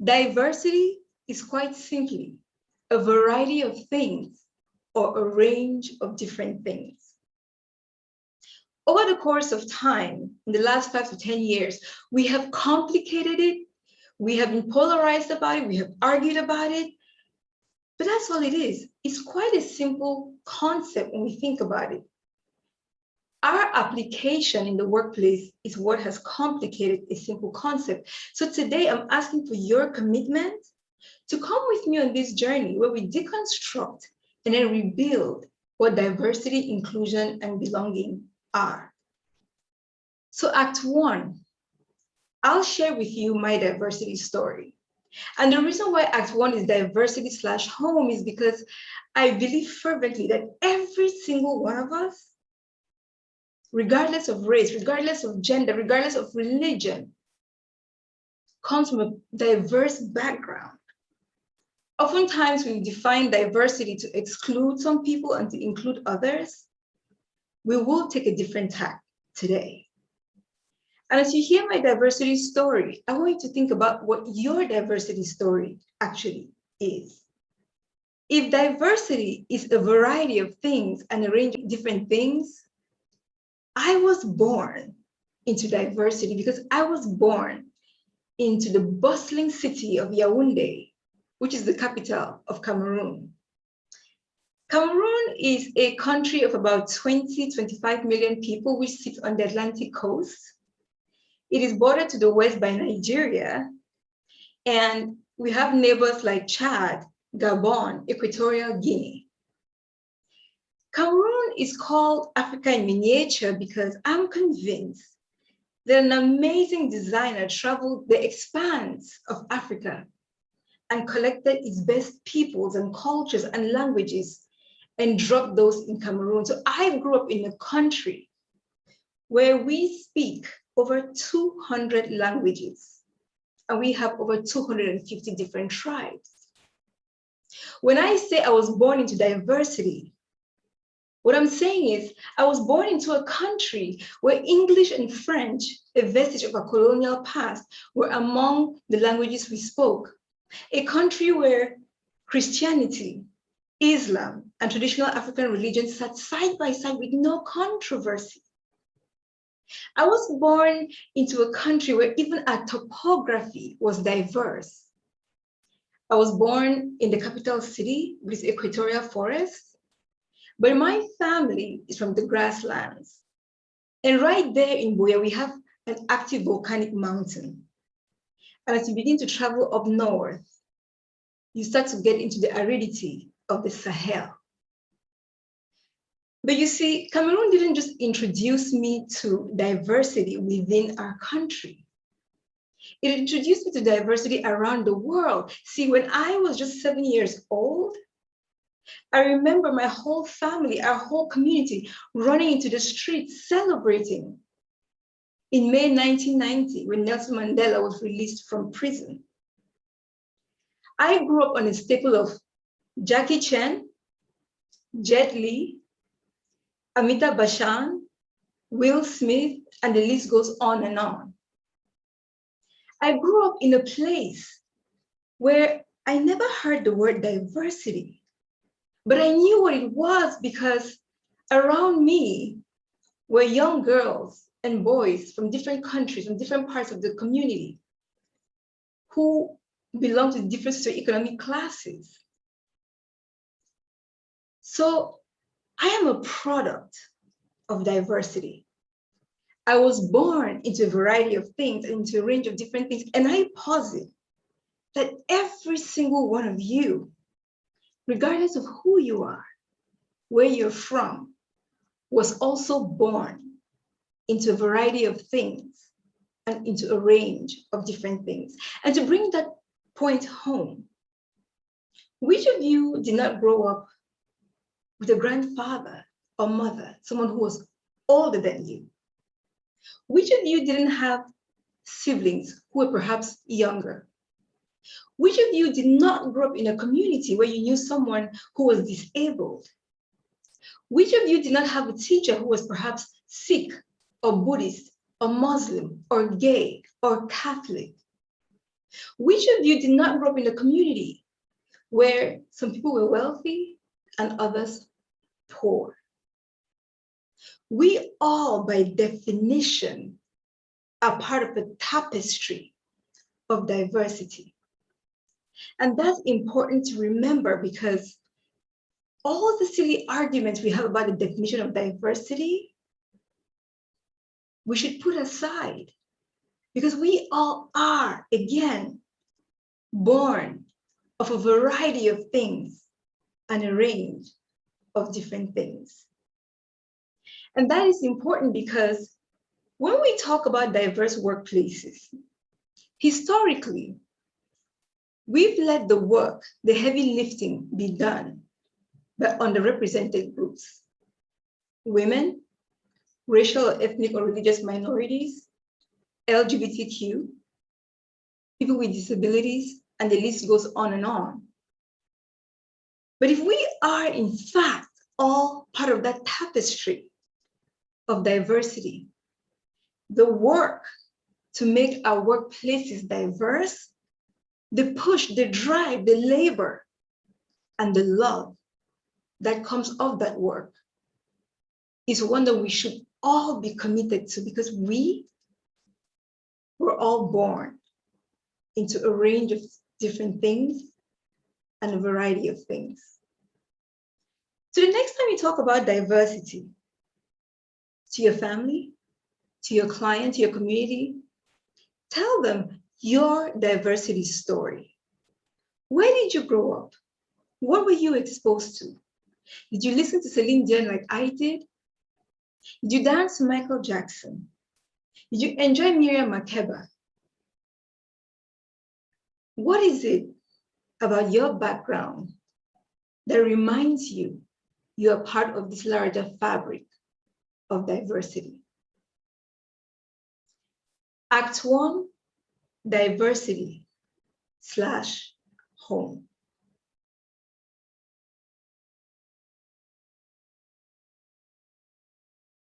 Diversity is quite simply a variety of things or a range of different things. Over the course of time, in the last 5 to 10 years, we have complicated it, we have been polarized about it, we have argued about it, but that's all it is. It's quite a simple concept when we think about it. Our application in the workplace is what has complicated a simple concept. So today I'm asking for your commitment to come with me on this journey where we deconstruct and then rebuild what diversity, inclusion, and belonging are. So Act 1, I'll share with you my diversity story. And the reason why Act 1 is diversity/home is because I believe fervently that every single one of us, regardless of race, regardless of gender, regardless of religion, comes from a diverse background. Oftentimes we define diversity to exclude some people and to include others. We will take a different tack today. And as you hear my diversity story, I want you to think about what your diversity story actually is. If diversity is a variety of things and a range of different things, I was born into diversity because I was born into the bustling city of Yaoundé, which is the capital of Cameroon. Cameroon is a country of about 20-25 million people, which sits on the Atlantic coast. It is bordered to the west by Nigeria, and we have neighbors like Chad, Gabon, Equatorial Guinea. Cameroon is called Africa in miniature because I'm convinced that an amazing designer traveled the expanse of Africa and collected its best peoples and cultures and languages and dropped those in Cameroon. So I grew up in a country where we speak over 200 languages, and we have over 250 different tribes. When I say I was born into diversity, what I'm saying is I was born into a country where English and French, a vestige of a colonial past, were among the languages we spoke. A country where Christianity, Islam, and traditional African religions sat side by side with no controversy. I was born into a country where even our topography was diverse. I was born in the capital city with equatorial forests, but my family is from the grasslands. And right there in Buea, we have an active volcanic mountain. And as you begin to travel up north, you start to get into the aridity of the Sahel. But you see, Cameroon didn't just introduce me to diversity within our country. It introduced me to diversity around the world. See, when I was just 7 years old, I remember my whole family, our whole community running into the streets celebrating in May 1990 when Nelson Mandela was released from prison. I grew up on a staple of Jackie Chan, Jet Li, Amitabh Bachchan, Will Smith, and the list goes on and on. I grew up in a place where I never heard the word diversity, but I knew what it was because around me were young girls and boys from different countries, from different parts of the community who belonged to different socioeconomic classes. So I am a product of diversity. I was born into a variety of things, into a range of different things, and I posit that every single one of you, regardless of who you are, where you're from, was also born into a variety of things and into a range of different things. And to bring that point home, which of you did not grow up with a grandfather or mother, someone who was older than you? Which of you didn't have siblings who were perhaps younger? Which of you did not grow up in a community where you knew someone who was disabled? Which of you did not have a teacher who was perhaps Sikh or Buddhist or Muslim or gay or Catholic? Which of you did not grow up in a community where some people were wealthy and others poor? We all, by definition, are part of a tapestry of diversity. And that's important to remember, because all the silly arguments we have about the definition of diversity, we should put aside, because we all are, again, born of a variety of things and a range of different things. And that is important because when we talk about diverse workplaces, historically, we've let the work, the heavy lifting be done by underrepresented groups: women, racial or ethnic or religious minorities, LGBTQ, people with disabilities, and the list goes on and on. But if we are in fact all part of that tapestry of diversity, the work to make our workplaces diverse, the push, the drive, the labor, and the love that comes of that work is one that we should all be committed to, because we were all born into a range of different things and a variety of things. So the next time you talk about diversity to your family, to your client, to your community, tell them your diversity story. Where did you grow up? What were you exposed to? Did you listen to Celine Dion like I did? Did you dance to Michael Jackson? Did you enjoy Miriam Makeba? What is it about your background that reminds you you are part of this larger fabric of diversity? Act 1, diversity / home.